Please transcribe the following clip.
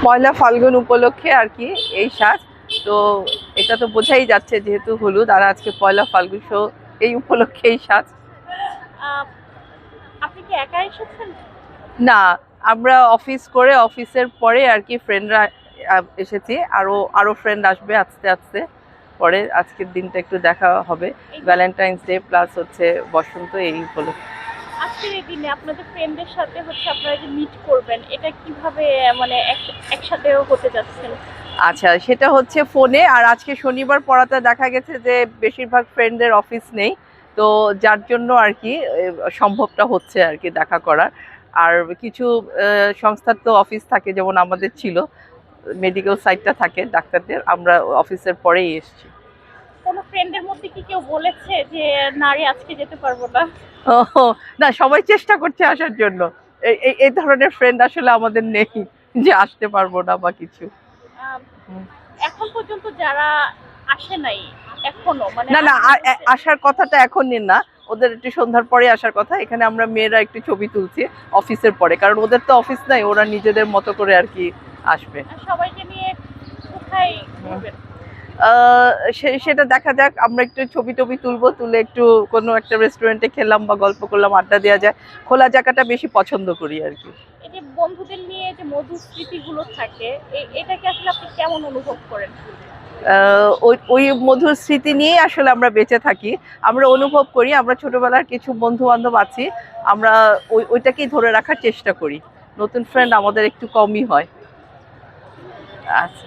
পয়লা ফাল্গুন উপলক্ষে আর কি এই সাজ। তো এটা তো বোঝাই যাচ্ছে যেহেতু হলুদ আর আজকে পয়লা ফাল্গুন, সো এই উপলক্ষে এই সাজ। আপনি কি একা এসেছেন? না, আমরা অফিস করে অফিসের পরে আর কি ফ্রেন্ডরা এসেছি, আরো ফ্রেন্ড আসবে আস্তে আস্তে পরে। আজকের দিনটা একটু দেখা হবে, ভ্যালেন্টাইন্স ডে প্লাস হচ্ছে বসন্ত, এই উপলক্ষে। আজকের এই দিনে আপনাদের ফ্রেন্ডদের সাথে হচ্ছে আপনারা যে মিট করবেন, এটা কিভাবে মানে একসাথে হতে যাচ্ছেন? আচ্ছা, সেটা হচ্ছে ফোনে। আর আজকে শনিবার পড়াতে দেখা গেছে যে বেশিরভাগ ফ্রেন্ডদের অফিস নেই, তো যার জন্য আর কি সম্ভবটা হচ্ছে আর কি দেখা করার। আর কিছু সংস্থার তো অফিস থাকে, যেমন আমাদের ছিল, মেডিকেল সাইডটা থাকে ডাক্তারদের, আমরা অফিসের পরেই এসেছি। কোনো ফ্রেন্ডের মধ্যে কি কেউ বলেছে যে না রে আজকে যেতে পারবো না? ও না, সবাই চেষ্টা করছে আসার জন্য। এই ধরনের ফ্রেন্ড আসলে আমাদের নেই যে আসতে পারবো না বা কিছু। এখন পর্যন্ত যারা আসে নাই এখনো, মানে না না, আসার কথাটা এখনই না, ওদের একটু সন্ধ্যার পরে আসার কথা। এখানে আমরা মেয়েরা একটু ছবি তুলছি অফিসের পরে, কারণ ওদের তো অফিস নাই, ওরা নিজেদের মতো করে আর কি আসবে। সবাইকে নিয়ে কোথায় ঘুরবেন? সেটা দেখা যাক, আমরা একটু ছবি টবি তুলবো, তুলে একটু কোনো একটা রেস্টুরেন্টে খেলাম বা গল্প করলাম, আড্ডা দেওয়া যায়। খোলা জায়গাটা বেশি পছন্দ করি আর কি। এই যে বন্ধুদের নিয়ে যে মধুর স্মৃতিগুলো থাকে, এটাকে আসলে আপনি কেমন অনুভব করেন? ওই মধুর স্মৃতি নিয়েই আসলে আমরা বেঁচে থাকি। আমরা অনুভব করি, আমরা ছোটবেলার কিছু বন্ধু বান্ধব আছি, আমরা ওইটাকেই ধরে রাখার চেষ্টা করি। নতুন ফ্রেন্ড আমাদের একটু কমই হয়। আচ্ছা।